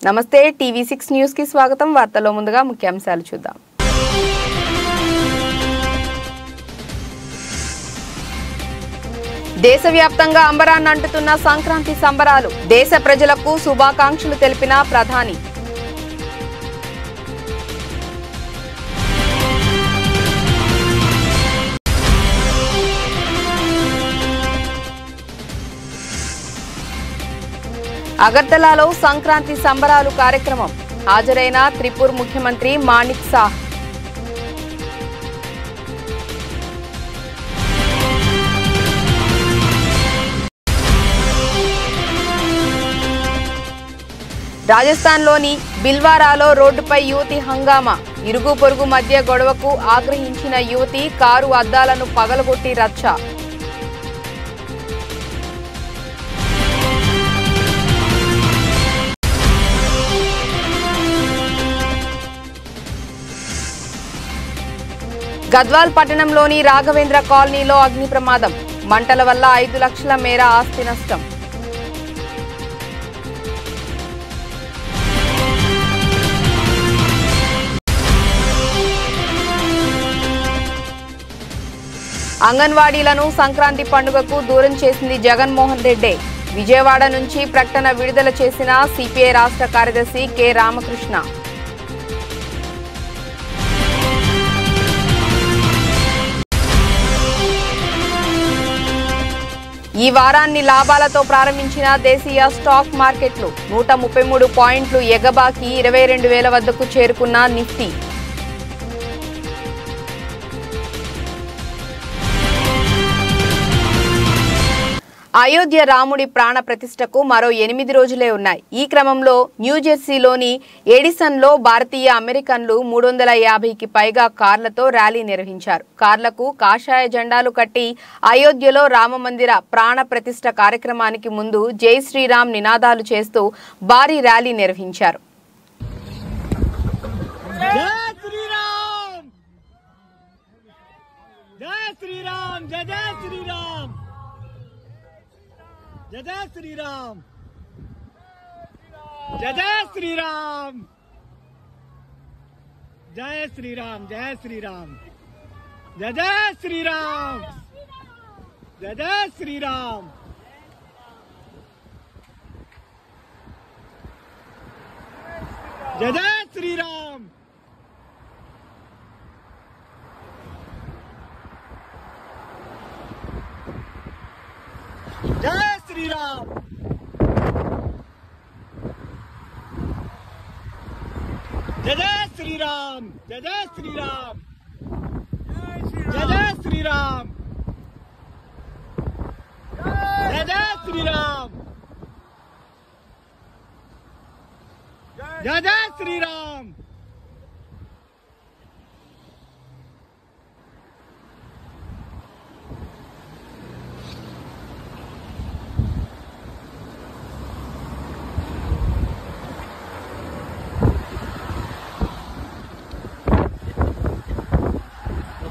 నమస్తే టీవీ6 న్యూస్ కి స్వాగతం। వార్తల్లో ముందుగా ముఖ్యాంశాలు చూద్దాం। దేశవ్యాప్తంగా అంబరాన్ని అంటుతున్న సంక్రాంతి సంబరాలు, దేశ ప్రజలకు శుభాకాంక్షలు తెలిపిన ప్రధాని। అగర్తలాలో సంక్రాంతి సంబరాలు కార్యక్రమం, హాజరైన త్రిపుర ముఖ్యమంత్రి మాణిక్ సాహ్। రాజస్థాన్లోని బిల్వారాలో రోడ్డుపై యువతి హంగామా, ఇరుగు పొరుగు మధ్య గొడవకు ఆగ్రహించిన యువతి కారు అద్దాలను పగలగొట్టి రచ్చ। గద్వాల్ పట్టణంలోని రాఘవేంద్ర కాలనీలో అగ్ని ప్రమాదం, మంటల వల్ల 5 లక్షల మేర ఆస్తి నష్టం। అంగన్వాడీలను సంక్రాంతి పండుగకు దూరం చేసింది జగన్మోహన్ రెడ్డి। విజయవాడ నుంచి ప్రకటన విడుదల చేసిన సిపిఐ రాష్ట్ర కార్యదర్శి కె రామకృష్ణ। ఈ వారాన్ని లాభాలతో ప్రారంభించిన దేశీయ స్టాక్ మార్కెట్లు, 133 పాయింట్లు ఎగబాకి 22,000 వద్దకు చేరుకున్న నిఫ్టీ। అయోధ్య రాముడి ప్రాణ ప్రతిష్టకు మరో 8 రోజులే ఉన్నాయి। ఈ క్రమంలో న్యూజెర్సీలోని ఎడిసన్లో భారతీయ అమెరికన్లు 350కి పైగా కార్లతో ర్యాలీ నిర్వహించారు। కార్లకు కాషాయ జెండాలు కట్టి అయోధ్యలో రామమందిర ప్రాణ ప్రతిష్ట కార్యక్రమానికి ముందు జై శ్రీరామ్ నినాదాలు చేస్తూ భారీ ర్యాలీ నిర్వహించారు। जय जय श्री राम, जय जय श्री राम, जय श्री राम, जय श्री राम, जय जय श्री राम, जय जय श्री राम, जय जय श्री राम, जय श्री राम, जय जय श्री राम, जय जय श्री राम, जय जय श्री राम, जय जय श्री राम, जय जय श्री राम।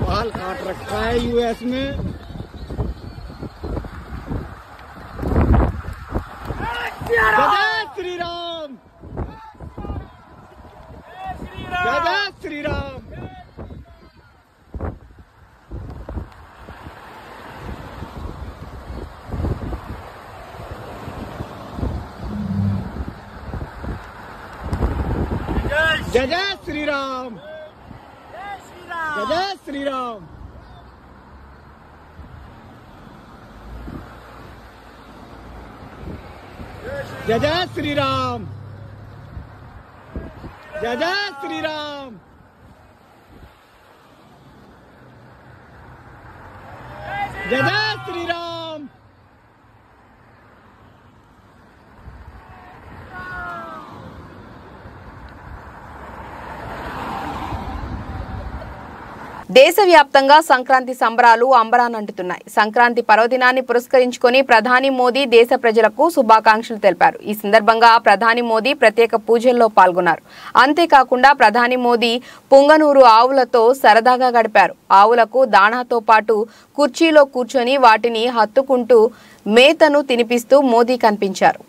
बाल काट रखा है यूएस में। जय श्री राम, जय श्री राम, जय जय श्री राम, जय जय श्री राम, जय जय श्री राम, जय जय श्री राम, जय जय श्री राम। దేశవ్యాప్తంగా సంక్రాంతి సంబరాలు అంబరానంటున్నాయి। సంక్రాంతి పర్వదినాన్ని పురస్కరించుకొని ప్రధాని మోదీ దేశ ప్రజలకు శుభాకాంక్షలు తెలిపారు। ఈ సందర్భంగా ప్రధాని మోదీ ప్రత్యేక పూజల్లో పాల్గొన్నారు। అంతేకాకుండా ప్రధాని మోదీ పుంగనూరు ఆవులతో సరదాగా గడిపారు। ఆవులకు దాణాతో పాటు కుర్చీలో కూర్చొని వాటిని హత్తుకుంటూ మేతను తినిపిస్తూ మోదీ కనిపించారు।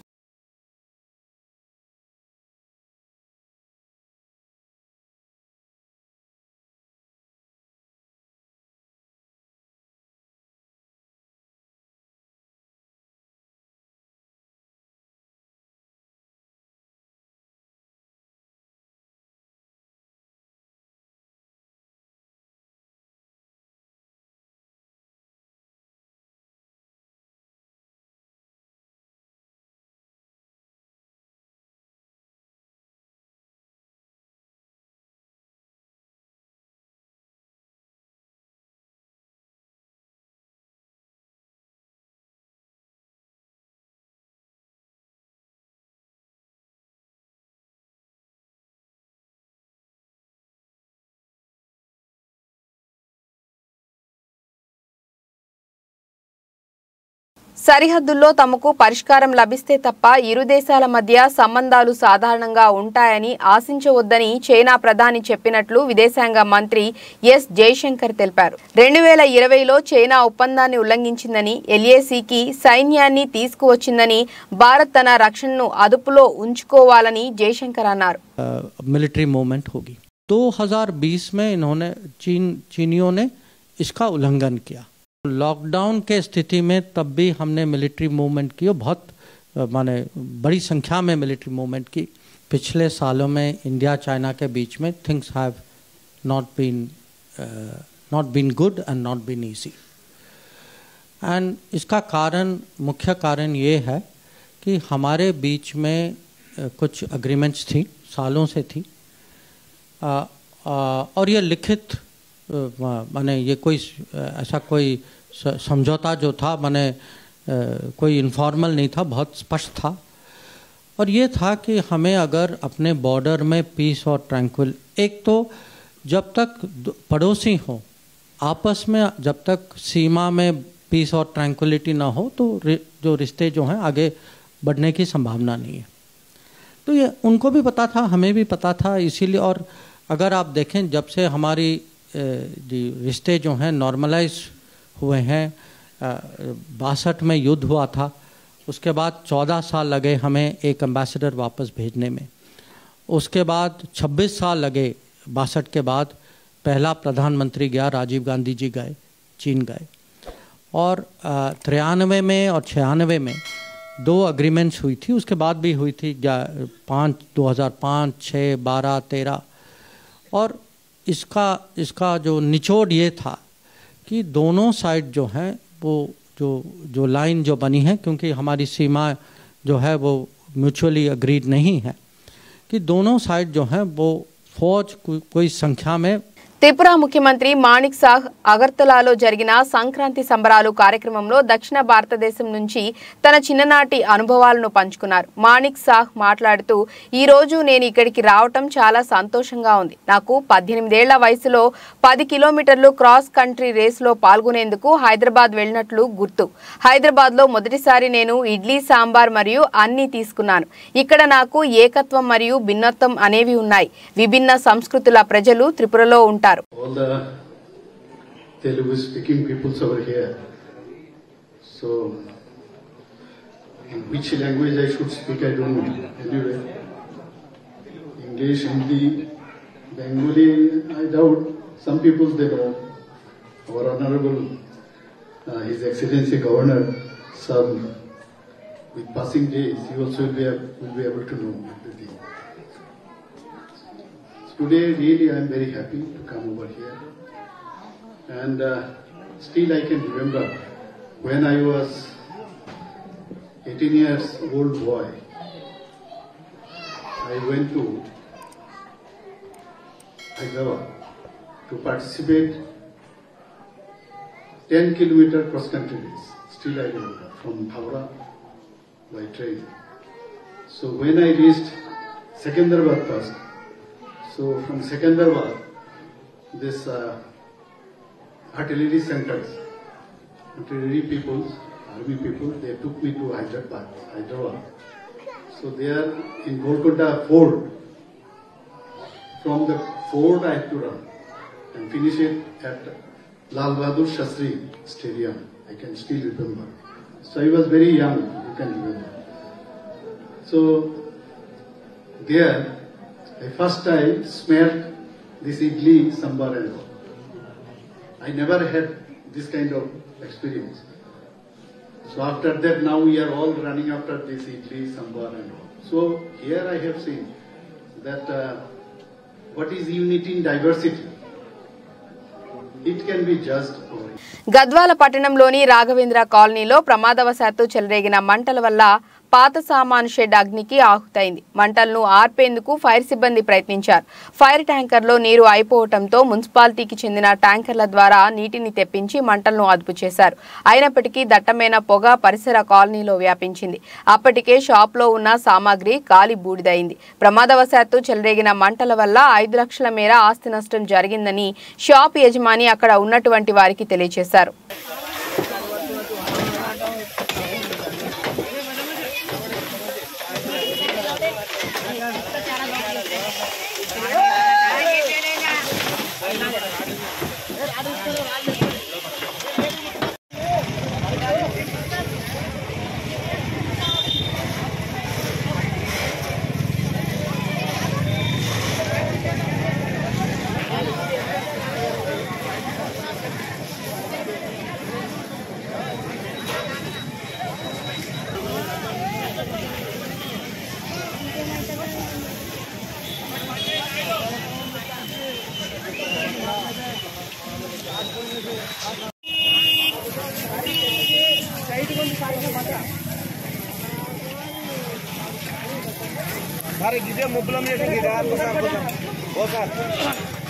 సరిహద్దుల్లో తమకు పరిష్కారం లభిస్తే తప్ప ఇరు దేశాల మధ్య సంబంధాలు సాధారణంగా ఉంటాయని ఆశించవద్దని చైనా ప్రధాని చెప్పినట్లు విదేశాంగ మంత్రి ఎస్ జయశంకర్ తెలిపారు. 2020లో చైనా ఒప్పందాన్ని ఉల్లంఘించిందని, ఎల్ఏసీకి సైన్యాన్ని తీసుకువచ్చిందని, భారత్ తన రక్షణను అదుపులో ఉంచుకోవాలని జయశంకర్ అన్నారు. मिलिट्री मूवमेंट होगी 2020 में इन्होंने चीनियों ने इसका उल्लंघन किया. लॉकडाउन के स्थिति में तब भी हमने मिलिट्री मूवमेंट की, बहुत माने बड़ी संख्या में मिलिट्री मूवमेंट की. पिछले सालों में इंडिया चाइना के बीच में things have not been good and not been easy. And इसका मुख्य कारण ये है कि हमारे बीच में कुछ अग्रीमेंट्स थी, सालों से थी, और ये लिखित माने ये कोई ऐसा कोई समझौता जो था माने कोई इनफॉर्मल नहीं था, बहुत स्पष्ट था. और ये था कि हमें अगर अपने बॉर्डर में पीस और ट्रैंक्विल, एक तो जब तक पड़ोसी हों आपस में, जब तक सीमा में पीस और ट्रैंक्विलिटी ना हो तो जो रिश्ते जो हैं आगे बढ़ने की संभावना नहीं है. तो ये उनको भी पता था, हमें भी पता था. इसीलिए, और अगर आप देखें जब से हमारी रिश्ते जो हैं नॉर्मलाइज हुए हैं, 62 में युद्ध हुआ था, उसके बाद 14 साल लगे हमें एक एम्बेसडर वापस भेजने में. उसके बाद 26 साल लगे 62 के बाद. पहला प्रधानमंत्री गया, राजीव गांधी जी गए, चीन गए. और 93 में और 96 में 2 अग्रीमेंट्स हुई थी. उसके बाद भी हुई थी 2005, 6, 12, 13. और इसका जो निचोड़ ये था कि दोनों साइड जो हैं वो जो लाइन जो बनी है, क्योंकि हमारी सीमा जो है वो म्यूचुअली अग्रीड नहीं है, कि दोनों साइड जो हैं वो फौज कोई संख्या में. త్రిపుర ముఖ్యమంత్రి మాణిక్ సాహ్ అగర్తలాలో జరిగిన సంక్రాంతి సంబరాలు కార్యక్రమంలో దక్షిణ భారతదేశం నుంచి తన చిన్ననాటి అనుభవాలను పంచుకున్నారు. మాణిక్ సాహ్ మాట్లాడుతూ, ఈ రోజు నేను ఇక్కడికి రావటం చాలా సంతోషంగా ఉంది. నాకు 18 ఏళ్ల వయసులో 10 కిలోమీటర్లు క్రాస్ కంట్రీ రేసులో పాల్గొనేందుకు హైదరాబాద్ వెళ్ళినట్లు గుర్తు. హైదరాబాద్లో మొదటిసారి నేను ఇడ్లీ సాంబార్ మరియు అన్నీ తీసుకున్నాను. ఇక్కడ నాకు ఏకత్వం మరియు భిన్నత్వం అనేవి ఉన్నాయి. విభిన్న సంస్కృతుల ప్రజలు త్రిపురలో ఉంటారు. All the Telugu speaking peoples over here. So, in which language I should speak, I don't know. Anyway, English, Hindi, Bengali, I doubt. Some people they know. Our Honorable His Excellency Governor, some with passing days, he also will be able to know everything. Today, really, I am very happy to come over here. And still I can remember when I was 18 years old boy, I went to Hyderabad to participate 10 kilometer cross country race. Still I remember, from Howrah by train. So when I reached Secunderabad first, so from Secunderabad, this artillery centers, artillery people, army people, they took me to Hyderabad. So there in Golconda Fort, from the fort I had to run and finish it at Lal Bahadur Shastri Stadium. I can still remember. So I was very young, you can remember. So there, the first time smelled this idli, sambar and all. I never had this kind of experience. So after that, now we are all running after this idli, sambar and all. So here I have seen that what is unity in diversity. It can be just over. Gadwal పట్టణంలోని రాఘవేంద్ర కాలనీలో ప్రమాదవశాత్తు చెలరేగిన మంటల వల్ల పాత సామాను shed అగ్నికి ఆహుతైంది. మంటలను ఆర్పేందుకు ఫైర్ సిబ్బంది ప్రయత్నించారు. ఫైర్ ట్యాంకర్లో నీరు అయిపోవడంతో మున్సిపాలిటీకి చెందిన ట్యాంకర్ల ద్వారా నీటిని తెప్పించి మంటలను అదుపు చేశారు. అయినప్పటికీ దట్టమైన పొగ పరిసర కాలనీలో వ్యాపించింది. అప్పటికే షాప్లో ఉన్న సామాగ్రి కాలి బూడిదైంది. ప్రమాదవశాత్తు చెలరేగిన మంటల వల్ల 5 లక్షల మేర ఆస్తి నష్టం జరిగిందని షాప్ యజమాని అక్కడ ఉన్నటువంటి వారికి తెలియజేశారు. సార్ ఇదే ముప్పలం చేసింది సార్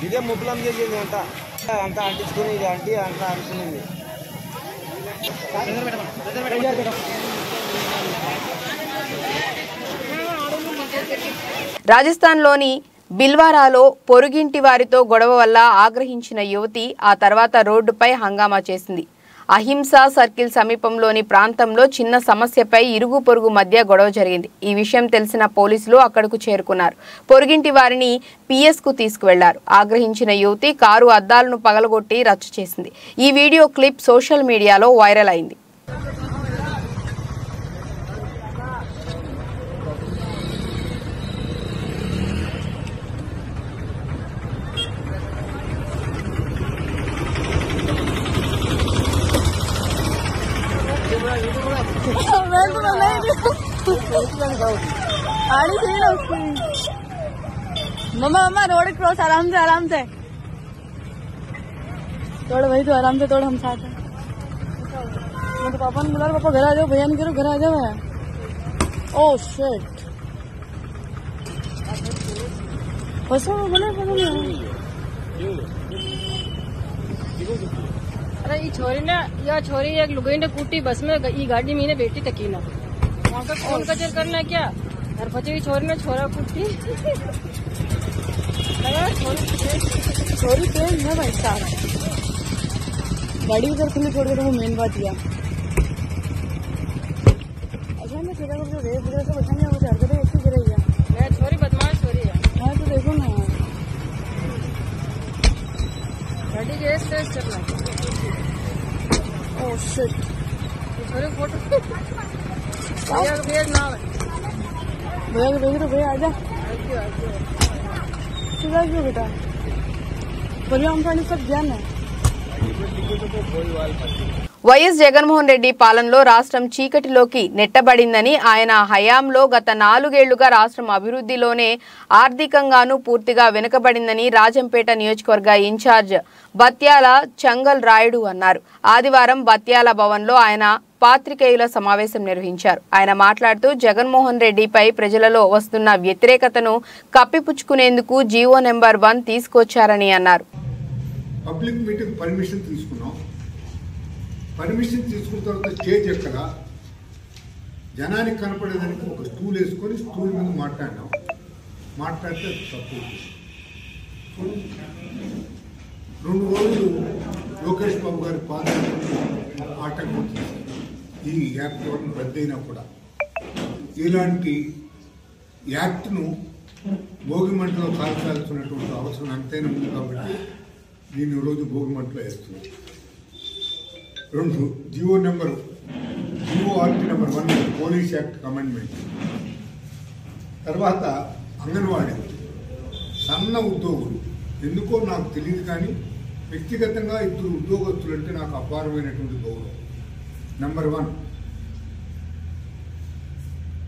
ఇదే ముప్పలం చేసింది అంతా అంటించుకుని ఇది అంతా అనుకునింది. రాజస్థాన్లోని బిల్వారాలో పొరుగింటి వారితో గొడవ వల్ల ఆగ్రహించిన యువతి ఆ తర్వాత రోడ్డుపై హంగామా చేసింది. అహింసా సర్కిల్ సమీపంలోని ప్రాంతంలో చిన్న సమస్యపై ఇరుగు పొరుగు మధ్య గొడవ జరిగింది. ఈ విషయం తెలిసిన పోలీసులు అక్కడకు చేరుకున్నారు. పొరుగింటి వారిని పిఎస్కు తీసుకువెళ్లారు. ఆగ్రహించిన యువతి కారు అద్దాలను పగలగొట్టి రచ్చ చేసింది. ఈ వీడియో క్లిప్ సోషల్ మీడియాలో వైరల్ అయింది. मम्मा रोड क्रॉस आराम से तोड़ भाई तो आराम से तोड़ हम साथ हैं। मैं तो पापा ने बोला पापा घर आ जाओ भैया ने करो घर आ जाओ है। ओह शिट बस बोले अरे ये छोरी ने या छोरी एक लुगाई ने कूटी बस में ये गाड़ी में बैठी तकी ना वहाँ का कौन कचर करना क्या और बच्चे छोरी ने छोरा कूटी छोरी तेज है भाई साहब गाड़ी उधर खुली छोड़ के वो मेन बात किया अच्छा मैं छोरा को जो रेप वगैरह सब बचाने वो चाहते थे ऐसे करेगा मैं छोरी बदमाश छोरी है हाँ तो देखो ना गाड़ी के स्ट्रेस चलना ओह शिट छोरी फोटो भैया का भेज ना भैया का भेज तो भैया आजा बेटा बढ़िया सब ध्यान है। వైఎస్ జగన్మోహన్ రెడ్డి పాలనలో రాష్ట్రం చీకటిలోకి నెట్టబడిందని, ఆయన హయాంలో గత 4 ఏళ్లుగా రాష్ట్రం అభివృద్ధిలోనే ఆర్థికంగానూ పూర్తిగా వెనుకబడిందని రాజంపేట నియోజకవర్గ ఇన్ఛార్జ్ బత్యాల చంగల్ రాయుడు అన్నారు. ఆదివారం బత్యాల భవన్లో ఆయన పాత్రికేయుల సమావేశం నిర్వహించారు. ఆయన మాట్లాడుతూ జగన్మోహన్ రెడ్డిపై ప్రజలలో వస్తున్న వ్యతిరేకతను కప్పిపుచ్చుకునేందుకు జీవో నెంబర్ 1 తీసుకొచ్చారని అన్నారు. పబ్లిక్ మీటింగ్ పర్మిషన్ తీసుకున్నాం. పర్మిషన్ తీసుకున్న తర్వాత స్టేజ్ ఎక్కడ జనానికి కనపడేదానికి ఒక స్టూల్ వేసుకొని స్టూల్ మీద మాట్లాడితే తప్పు. 2 రోజులు లోకేష్ బాబు గారి పాదయాత్రకు ఆటంకం చేశారు. ఈ యాక్ట్ రద్దయినా కూడా ఇలాంటి యాక్ట్ను భోగిమంటలో కాల్చాల్సినటువంటి అవసరం ఎంతైనా ఉంది కాబట్టి దీన్ని రోజు భోగిమంటలో వేస్తున్నాం. 2 GO RT number 1 police act amendment. తర్వాత అంగన్వాడీ సన్న ఉద్యోగులు ఎందుకో నాకు తెలియదు కానీ వ్యక్తిగతంగా 2 ఉద్యోగస్తులు అంటే నాకు అపారమైనటువంటి గౌరవం. నెంబర్ 1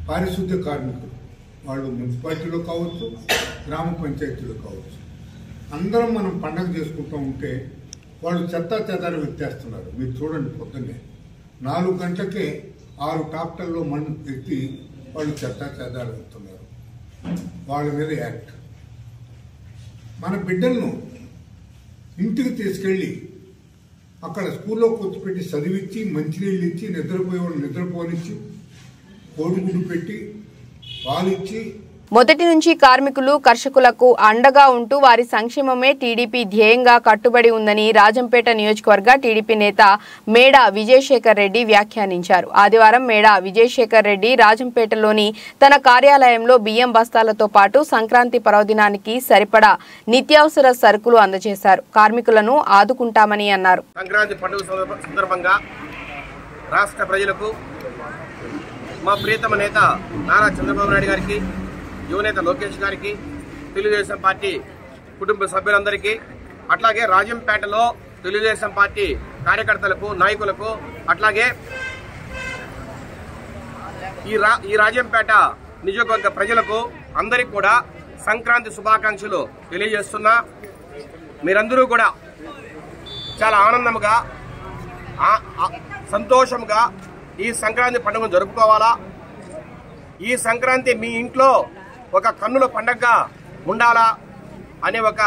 పారిశుద్ధ్య కార్మికులు, వాళ్ళు మున్సిపాలిటీలో కావచ్చు, గ్రామ పంచాయతీలో కావచ్చు, అందరం మనం పండగ చేసుకుంటూ ఉంటే వాళ్ళు చెత్త చెదారు ఎత్తేస్తున్నారు. మీరు చూడండి, పొద్దున్నే 4 గంటలకే 6 ట్రాక్టర్లో మన్ను ఎత్తి వాళ్ళు చెత్త చెదారు ఎత్తున్నారు. వాళ్ళ మీద యాక్ట్. మన బిడ్డలను ఇంటికి తీసుకెళ్ళి అక్కడ స్కూల్లో కూర్చోపెట్టి చదివించి మంచినీళ్ళు ఇచ్చి నిద్రపోయేవాళ్ళు నిద్రపోనిచ్చి కోడిగుడ్డు పెట్టి పాలిచ్చి మొదటి నుంచి కార్మికులు కర్షకులకు అండగా ఉంటూ వారి సంక్షేమమే టీడీపీ ధ్యేయంగా కట్టుబడి ఉందని రాజంపేట నియోజకవర్గ టీడీపీ నేత మేడా విజయశేఖర్ రెడ్డి వ్యాఖ్యానించారు. ఆదివారం మేడా విజయశేఖర్ రెడ్డి రాజంపేటలోని తన కార్యాలయంలో బియ్యం బస్తాలతో పాటు సంక్రాంతి పర్వదినానికి సరిపడా నిత్యావసర సరుకులు అందజేశారు. కార్మికులను ఆదుకుంటామని అన్నారు. సంక్రాంతి పండుగ సందర్భంగా రాష్ట్ర ప్రజలకు మా ప్రియతమ నేత నారా చంద్రబాబు నాయుడు గారికి, యువనేత లోకేష్ గారికి, తెలుగుదేశం పార్టీ కుటుంబ సభ్యులందరికీ, అట్లాగే రాజంపేటలో తెలుగుదేశం పార్టీ కార్యకర్తలకు, నాయకులకు, అట్లాగే ఈ రాజంపేట నియోజకవర్గ ప్రజలకు అందరికీ కూడా సంక్రాంతి శుభాకాంక్షలు తెలియజేస్తున్నా. మీరందరూ కూడా చాలా ఆనందంగా, సంతోషంగా ఈ సంక్రాంతి పండుగను జరుపుకోవాలా. ఈ సంక్రాంతి మీ ఇంట్లో ఒక కన్నుల పండగగా ఉండాలా అనే ఒక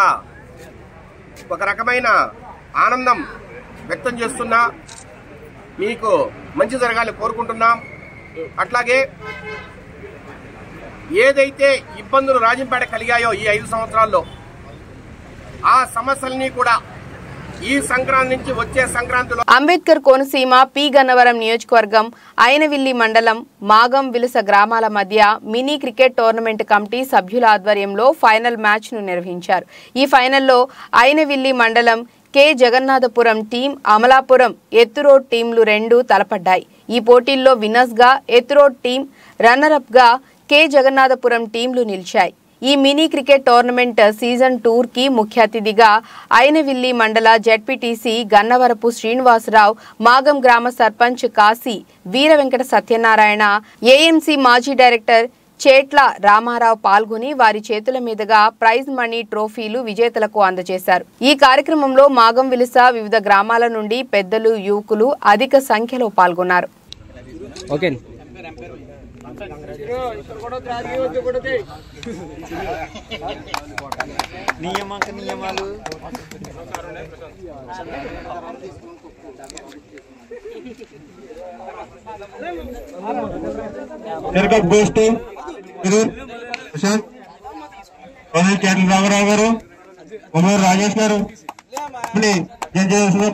రకమైన ఆనందం వ్యక్తం చేస్తున్నా. మీకు మంచి జరగాలని కోరుకుంటున్నాం. అట్లాగే ఏదైతే ఇబ్బందులు రాజంపేట కలిగాయో ఈ 5 సంవత్సరాల్లో ఆ సమస్యల్ని కూడా ఈ సంక్రాంతి నుంచి వచ్చే సంక్రాంతిలో అంబేద్కర్ కోనసీమ పి గన్నవరం నియోజకవర్గం అయినవిల్లి మండలం మాగం విలస గ్రామాల మధ్య మినీ క్రికెట్ టోర్నమెంట్ కమిటీ సభ్యుల ఆధ్వర్యంలో ఫైనల్ మ్యాచ్ ను నిర్వహించారు. ఈ ఫైనల్లో అయినవిల్లి మండలం కె జగన్నాథపురం టీం, అమలాపురం ఎత్తురోడ్ టీంలు 2 తలపడ్డాయి. ఈ పోటీల్లో విన్నర్స్ గా ఎత్తురోడ్ టీం, రన్నర్ అప్ గా కె జగన్నాథపురం టీంలు నిలిచాయి. ఈ మినీ క్రికెట్ టోర్నమెంట్ సీజన్ 2 కి ముఖ్య అతిథిగా అయినవిల్లి మండల జెడ్పీటీసీ గన్నవరపు శ్రీనివాసరావు, మాగం గ్రామ సర్పంచ్ కాశీ వీర వెంకట సత్యనారాయణ, ఏఎంసీ మాజీ డైరెక్టర్ చేట్ల రామారావు పాల్గొని వారి చేతుల మీదుగా ప్రైజ్ మనీ ట్రోఫీలు విజేతలకు అందజేశారు. ఈ కార్యక్రమంలో మాగం విలస వివిధ గ్రామాల నుండి పెద్దలు, యువకులు అధిక సంఖ్యలో పాల్గొన్నారు. నియమాలు క్యాటల్ రామారావు గారు, ఉమర్ రాజేష్ గారు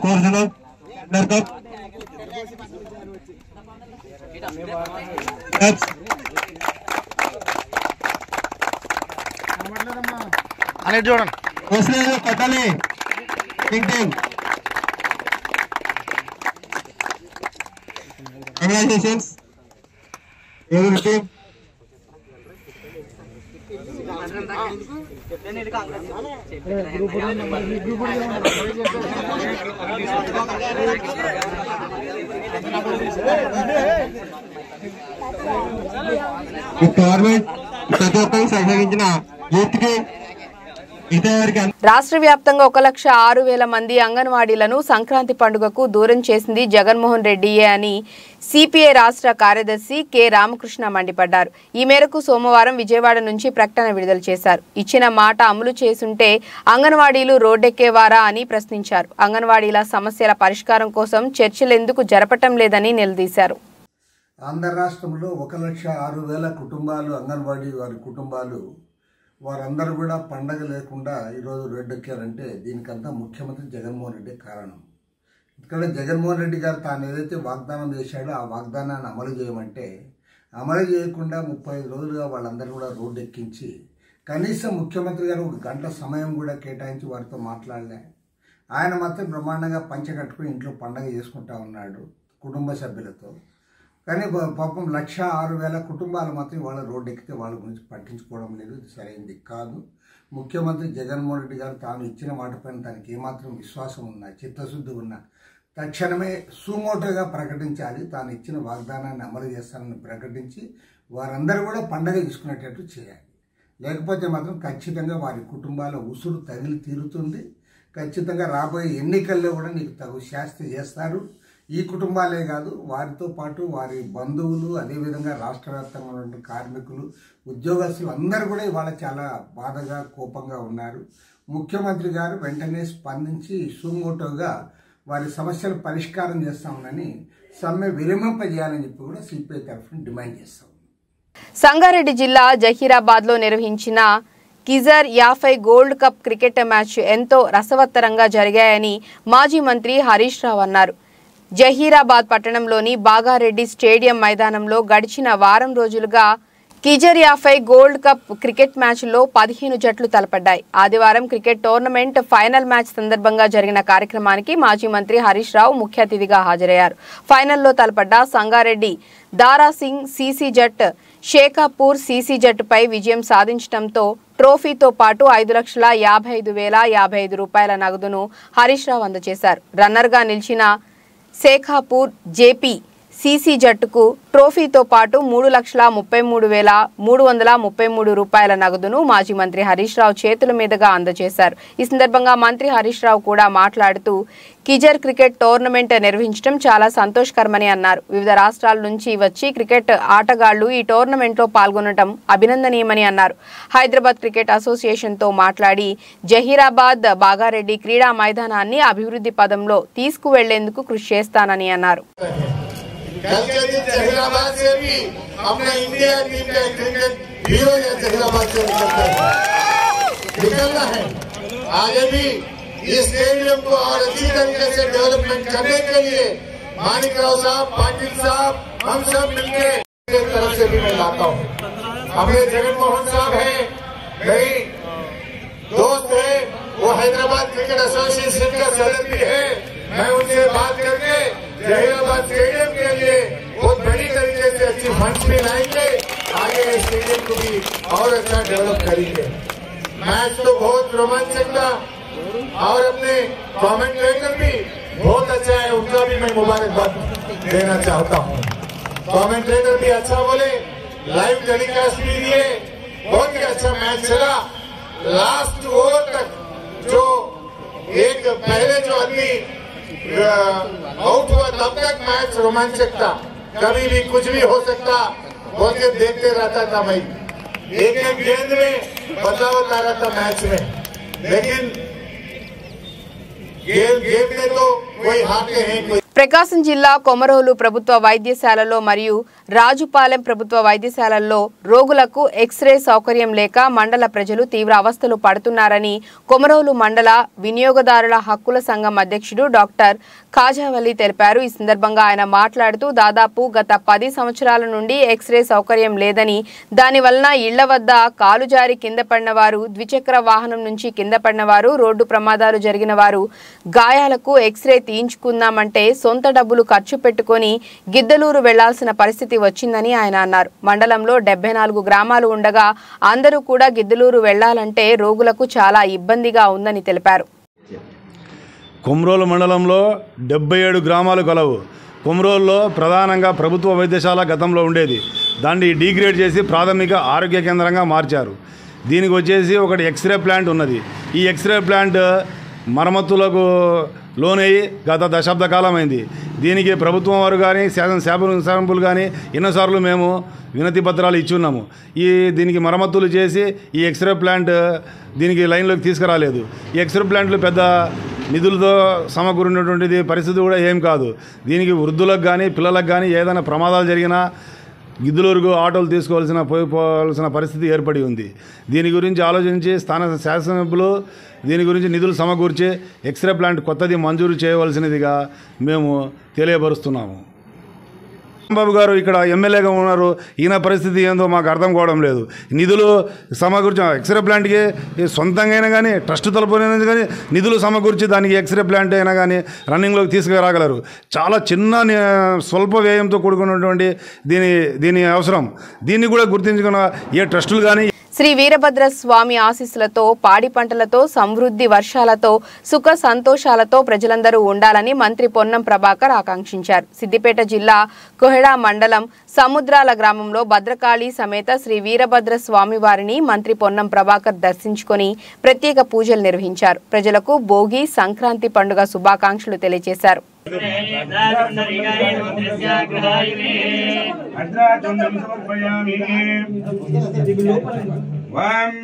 కోరుతున్నాం. అనేది చూడండి కట్టాలి. కంగ్రాచులేషన్స్ ఎవరి టీం. ఈ గవర్నమెంట్ ప్రతి ఒక్కరికి సహకరించిన యూత్కి రాష్ట్ర వ్యాప్తంగా 1,06,000 మంది అంగన్వాడీలను సంక్రాంతి పండుగకు దూరం చేసింది జగన్మోహన్ రెడ్డియే అని సిపిఐ రాష్ట్ర కార్యదర్శి కె రామకృష్ణ మండిపడ్డారు. ఈ మేరకు సోమవారం విజయవాడ నుంచి ప్రకటన విడుదల చేశారు. ఇచ్చిన మాట అమలు చేసుంటే అంగన్వాడీలు రోడ్డెక్కేవారా అని ప్రశ్నించారు. అంగన్వాడీల సమస్యల పరిష్కారం కోసం చర్చలు ఎందుకు జరపటం లేదని నిలదీశారు. ఆంధ్ర రాష్ట్రంలో 1,06,000 కుటుంబాలు, అంగన్వాడీ వారి కుటుంబాలు, వారందరూ కూడా పండగ లేకుండా ఈరోజు రోడ్డెక్కారంటే దీనికంతా ముఖ్యమంత్రి జగన్మోహన్ రెడ్డి కారణం. ఇక్కడ జగన్మోహన్ రెడ్డి గారు తాను ఏదైతే వాగ్దానం చేశాడో ఆ వాగ్దానాన్ని అమలు చేయమంటే అమలు చేయకుండా 35 రోజులుగా వాళ్ళందరూ కూడా రోడ్డెక్కించి కనీసం ముఖ్యమంత్రి గారు 1 గంట సమయం కూడా కేటాయించి వారితో మాట్లాడలే. ఆయన మాత్రం బ్రహ్మాండంగా పంచె కట్టుకుని ఇంట్లో పండగ చేసుకుంటా ఉన్నాడు కుటుంబ సభ్యులతో. కానీ పాపం 1,06,000 కుటుంబాలు మాత్రం వాళ్ళ రోడ్డు ఎక్కితే వాళ్ళ గురించి పట్టించుకోవడం లేదు. ఇది సరైనది కాదు. ముఖ్యమంత్రి జగన్మోహన్ రెడ్డి గారు తాను ఇచ్చిన మాట పైన తనకి ఏమాత్రం విశ్వాసం ఉన్నా, చిత్తశుద్ధి ఉన్నా తక్షణమే సుమోటోగా ప్రకటించాలి. తాను ఇచ్చిన వాగ్దానాన్ని అమలు చేస్తానని ప్రకటించి వారందరూ కూడా పండగ తీసుకునేటట్టు చేయాలి. లేకపోతే మాత్రం ఖచ్చితంగా వారి కుటుంబాల ఉసురు తగిలి తీరుతుంది. ఖచ్చితంగా రాబోయే ఎన్నికల్లో కూడా నీకు తగు శాస్తి చేస్తారు. ఈ కుటుంబాలే కాదు, వారితో పాటు వారి బంధువులు, అదేవిధంగా రాష్ట్ర వ్యాప్తంగా ఉన్న కార్మికులు, ఉద్యోగస్తులు అందరూ కూడా ఇవాళ చాలా బాధగా, కోపంగా ఉన్నారు. ముఖ్యమంత్రి గారు వెంటనే స్పందించి సుమోటోగా వారి సమస్యలు పరిష్కారం చేస్తామని సమ్మె విరమింపజేయాలని చెప్పి కూడా సిపిఐ తరఫున డిమాండ్ చేస్తాం. సంగారెడ్డి జిల్లా జహీరాబాద్లో నిర్వహించిన కిజర్ 50 గోల్డ్ కప్ క్రికెట్ మ్యాచ్ ఎంతో రసవత్తరంగా జరిగాయని మాజీ మంత్రి హరీష్ రావు అన్నారు. జహీరాబాద్ పట్టణంలోని బాగారెడ్డి స్టేడియం మైదానంలో గడిచిన వారం రోజులుగా కిజర్ 50 గోల్డ్ కప్ క్రికెట్ మ్యాచ్లో 15 జట్లు తలపడ్డాయి. ఆదివారం క్రికెట్ టోర్నమెంట్ ఫైనల్ మ్యాచ్ సందర్భంగా జరిగిన కార్యక్రమానికి మాజీ మంత్రి హరీష్ రావు ముఖ్య అతిథిగా హాజరయ్యారు. ఫైనల్లో తలపడ్డ సంగారెడ్డి దారాసింగ్ సీసీ జట్ షేకాపూర్ సీసీ జట్టుపై విజయం సాధించడంతో ట్రోఫీతో పాటు 5,55,055 రూపాయల నగదును హరీష్ రావు అందజేశారు. రన్నర్గా నిలిచిన షేకాపూర్ జేపీ సీసీ జట్టుకు ట్రోఫీతో పాటు 3,33,333 రూపాయల నగదును మాజీ మంత్రి హరీష్ రావు చేతుల మీదుగా అందజేశారు. ఈ సందర్భంగా మంత్రి హరీష్ రావు కూడా మాట్లాడుతూ కిజర్ క్రికెట్ టోర్నమెంట్ నిర్వహించడం చాలా సంతోషకరమని అన్నారు. వివిధ రాష్ట్రాల నుంచి వచ్చి క్రికెట్ ఆటగాళ్లు ఈ టోర్నమెంట్లో పాల్గొనడం అభినందనీయమని అన్నారు. హైదరాబాద్ క్రికెట్ అసోసియేషన్తో మాట్లాడి జహీరాబాద్ బాగారెడ్డి క్రీడా మైదానాన్ని అభివృద్ధి పదంలో తీసుకువెళ్లేందుకు కృషి చేస్తానని అన్నారు. कल के दिन जहीराबाद से भी अपना इंडिया टीम का क्रिकेट हीरो या जहीराबाद से निकलना है. आगे भी इस स्टेडियम को और अच्छी तरीके से डेवलपमेंट करने के लिए मानिक राव साहब, पाटिल साहब, हम सब मिलकर तरफ से भी मैं लाता हूँ. अपने जगन मोहन साहब है, मेरी दोस्त है, वो हैदराबाद क्रिकेट एसोसिएशन का सदस्य भी है. मैं उनसे बात करके जहीराबाद स्टेडियम के लिए बहुत बड़ी तरीके से अच्छी फंड्स भी लाएंगे. आगे स्टेडियम को भी और अच्छा डेवलप करेंगे. मैच तो बहुत रोमांचक था और अपने कमेंटेटर भी बहुत अच्छा है, उनका भी मैं मुबारकबाद देना चाहता हूँ. कमेंटेटर भी अच्छा बोले, लाइव टेलीकास्ट भी दिए, बहुत ही अच्छा मैच चला. लास्ट ओवर तक जो एक पहले जो आदमी आउट हुआ तब तक मैच रोमांचक था. कभी भी कुछ भी हो सकता बोल के देखते रहता था भाई. एक एक गेंद में बदलाव आ रहा था मैच में, लेकिन गेम में तो कोई हारते हैं कोई. ప్రకాశం జిల్లా కొమరోలు ప్రభుత్వ వైద్యశాలలో మరియు రాజుపాలెం ప్రభుత్వ వైద్యశాలల్లో రోగులకు ఎక్స్రే సౌకర్యం లేక మండల ప్రజలు తీవ్ర అవస్థలు పడుతున్నారని కొమరోలు మండల వినియోగదారుల హక్కుల సంఘం అధ్యక్షుడు డాక్టర్ ఖాజావలి తెలిపారు. ఈ సందర్భంగా ఆయన మాట్లాడుతూ దాదాపు గత 10 సంవత్సరాల నుండి ఎక్స్రే సౌకర్యం లేదని, దానివలన ఇళ్ల వద్ద కాలు జారి కింద పడిన వారు, ద్విచక్ర వాహనం నుంచి కింద పడిన వారు, రోడ్డు ప్రమాదాలు జరిగిన వారు గాయాలకు ఎక్స్రే తీయించుకుందామంటే సొంత డబ్బులు ఖర్చు పెట్టుకొని గిద్దలూరు వెళ్లాల్సిన పరిస్థితి వచ్చిందని ఆయన అన్నారు. మండలంలో 74 గ్రామాలు ఉండగా అందరూ కూడా గిద్దలూరు వెళ్లాలంటే రోగులకు చాలా ఇబ్బందిగా ఉందని తెలిపారు. కొమరోలు మండలంలో 77 గ్రామాలు కలవు. కొమరోలులో ప్రధానంగా ప్రభుత్వ వైద్యశాల గతంలో ఉండేది, దాన్ని డీగ్రేడ్ చేసి ప్రాథమిక ఆరోగ్య కేంద్రంగా మార్చారు. దీనికి వచ్చేసి ఒకటి ఎక్స్రే ప్లాంట్ ఉన్నది. ఈ ఎక్స్రే ప్లాంట్ మరమ్మతులకు లోనయ్యి గత దశాబ్ద కాలమైంది. దీనికి ప్రభుత్వం వారు కానీ శాసనసభ్యులు కానీ ఎన్నోసార్లు మేము వినతి పత్రాలు ఇచ్చున్నాము. దీనికి మరమ్మతులు చేసి ఈ ఎక్స్రే ప్లాంట్ దీనికి లైన్లోకి తీసుకురాలేదు. ఈ ఎక్స్రే ప్లాంట్లు పెద్ద నిధులతో సమకూరినటువంటిది పరిస్థితి కూడా ఏం కాదు. దీనికి వృద్ధులకు కానీ పిల్లలకు కానీ ఏదైనా ప్రమాదాలు జరిగినా గిద్దలూరుకు ఆటోలు పోవాల్సిన పరిస్థితి ఏర్పడి ఉంది. దీని గురించి ఆలోచించి స్థానిక శాసనసభ్యులు దీని గురించి నిధులు సమకూర్చి ఎక్స్రే ప్లాంట్ కొత్తది మంజూరు చేయవలసినదిగా మేము తెలియపరుస్తున్నాము. బాబు గారు ఇక్కడ ఎమ్మెల్యేగా ఉన్నారు, ఈయన పరిస్థితి ఏందో మాకు అర్థం కావడం లేదు. నిధులు సమకూర్చి ఎక్స్రే ప్లాంట్కి సొంతంగా అయినా కానీ ట్రస్ట్ తరపున కానీ నిధులు సమకూర్చి దానికి ఎక్స్రే ప్లాంట్ అయినా కానీ రన్నింగ్లోకి తీసుకురాగలరు. చాలా చిన్న స్వల్ప వ్యయంతో కూడుకున్నటువంటి దీని అవసరం. దీన్ని కూడా గుర్తించుకున్న ఏ ట్రస్టులు కానీ శ్రీ వీరభద్ర స్వామి ఆశీస్సులతో పాడి పంటలతో సమృద్ధి వర్షాలతో సుఖ సంతోషాలతో ప్రజలందరూ ఉండాలని మంత్రి పొన్నం ప్రభాకర్ ఆకాంక్షించారు. సిద్దిపేట జిల్లా కోహెడా మండలం సముద్రాల గ్రామంలో భద్రకాళి సమేత శ్రీ వీరభద్ర స్వామి వారిని మంత్రి పొన్నం ప్రభాకర్ దర్శించుకొని ప్రత్యేక పూజలు నిర్వహించారు. ప్రజలకు భోగి సంక్రాంతి పండుగ శుభాకాంక్షలు తెలియజేశారు. ब्रह्म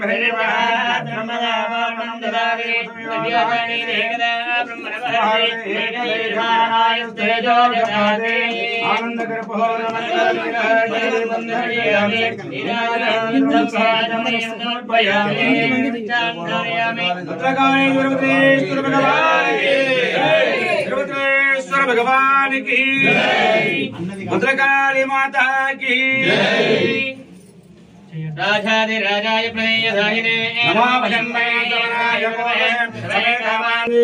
भगवान की भद्रकाली माता की राजाधिराजाय प्रणयधायिने नमो भजन्मयाय भगवान की।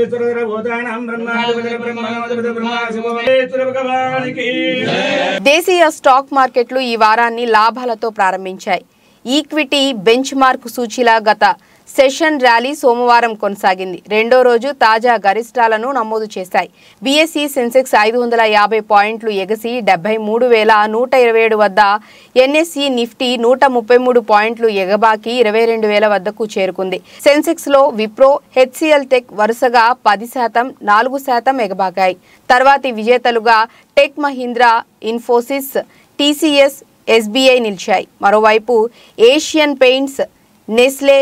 దేశీయ స్టాక్ మార్కెట్లు ఈ వారాన్ని లాభాలతో ప్రారంభించాయి. ఈక్విటీ బెంచ్ మార్క్ సూచీల గత సెషన్ ర్యాలీ సోమవారం కొనసాగింది. రెండో రోజు తాజా గరిష్టాలను నమోదు చేశాయి. బీఎస్ఈ సెన్సెక్స్ 550 పాయింట్లు ఎగసి 73,127 వద్ద, ఎన్ఎస్ఈ నిఫ్టీ 133 పాయింట్లు ఎగబాకి 22,000 వద్దకు చేరుకుంది. సెన్సెక్స్ లో విప్రో, హెచ్సిఎల్ టెక్ వరుసగా 10%, 4% ఎగబాకాయి. తర్వాతి విజేతలుగా టెక్ మహీంద్రా, ఇన్ఫోసిస్, టీసీఎస్, ఎస్బీఐ నిలిచాయి. మరోవైపు ఏషియన్ పెయింట్స్, నెస్లే,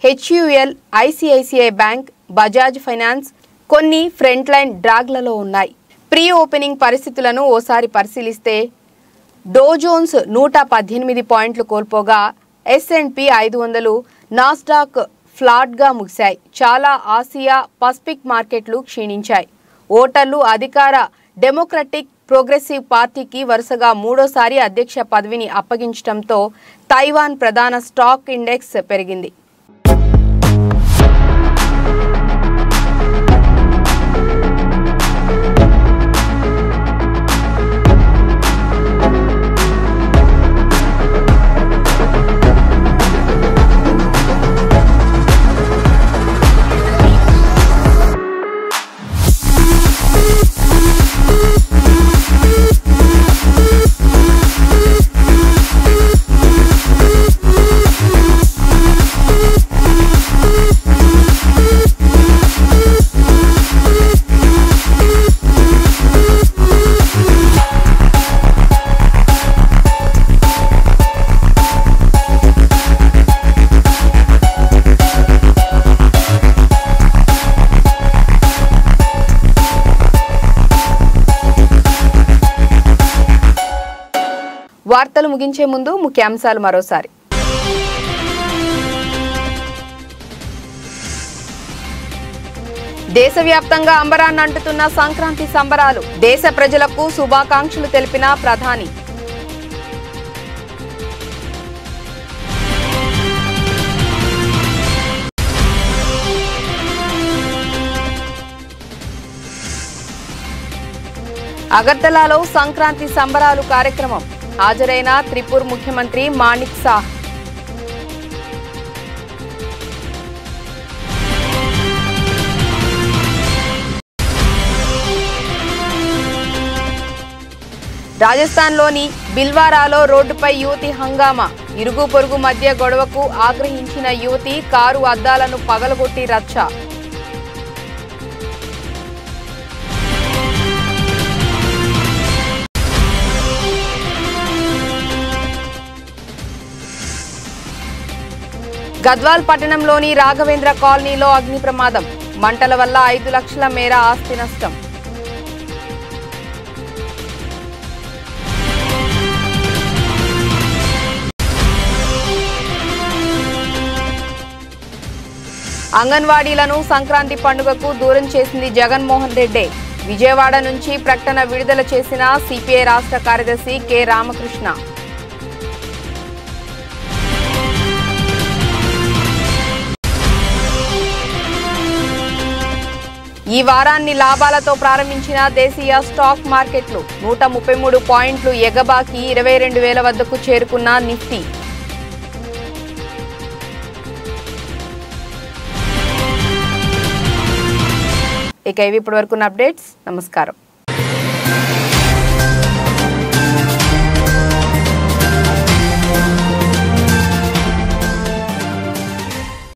హెచ్యుఎల్, ఐసిఐసిఐ బ్యాంక్, బజాజ్ ఫైనాన్స్ కొన్ని ఫ్రంట్ లైన్ డ్రాగ్లలో ఉన్నాయి. ప్రీ ఓపెనింగ్ పరిస్థితులను ఓసారి పరిశీలిస్తే డో జోన్స్ 118 పాయింట్లు కోల్పోగా S&P 500, నాస్డాక్ ఫ్లాట్గా ముగిశాయి. చాలా ఆసియా పసిఫిక్ మార్కెట్లు క్షీణించాయి. ఓటర్లు అధికార డెమోక్రటిక్ ప్రోగ్రెసివ్ పార్టీకి వరుసగా మూడోసారి అధ్యక్ష పదవిని అప్పగించడంతో తైవాన్ ప్రధాన స్టాక్ ఇండెక్స్ పెరిగింది. వార్తలు ముగించే ముందు ముఖ్యాంశాలు మరోసారి. దేశవ్యాప్తంగా అంబరాన్ని అంటుతున్న సంక్రాంతి సంబరాలు. దేశ ప్రజలకు శుభాకాంక్షలు తెలిపిన ప్రధాని. అగర్తలాలో సంక్రాంతి సంబరాలు కార్యక్రమం. హాజరైన త్రిపుర ముఖ్యమంత్రి మాణిక్ సాహ్. రాజస్థాన్లోని బిల్వారాలో రోడ్డుపై యువతి హంగామా. ఇరుగు పొరుగు మధ్య గొడవకు ఆగ్రహించిన యువతి కారు అద్దాలను పగలగొట్టి రచ్చ. గద్వాల్ పట్టణంలోని రాఘవేంద్ర కాలనీలో అగ్ని ప్రమాదం. మంటల వల్ల 5 లక్షల మేర ఆస్తి నష్టం. అంగన్వాడీలను సంక్రాంతి పండుగకు దూరం చేసింది జగన్మోహన్ రెడ్డి. విజయవాడ నుంచి ప్రకటన విడుదల చేసిన సిపిఐ రాష్ట్ర కార్యదర్శి కె రామకృష్ణ. ఈ వారాన్ని లాభాలతో ప్రారంభించిన దేశీయ స్టాక్ మార్కెట్లు. 133 పాయింట్లు ఎగబాకి 22,000 వద్దకు చేరుకున్న నిఫ్టీ. ఇక ఇవి ఇప్పటివరకు అప్డేట్స్. నమస్కారం.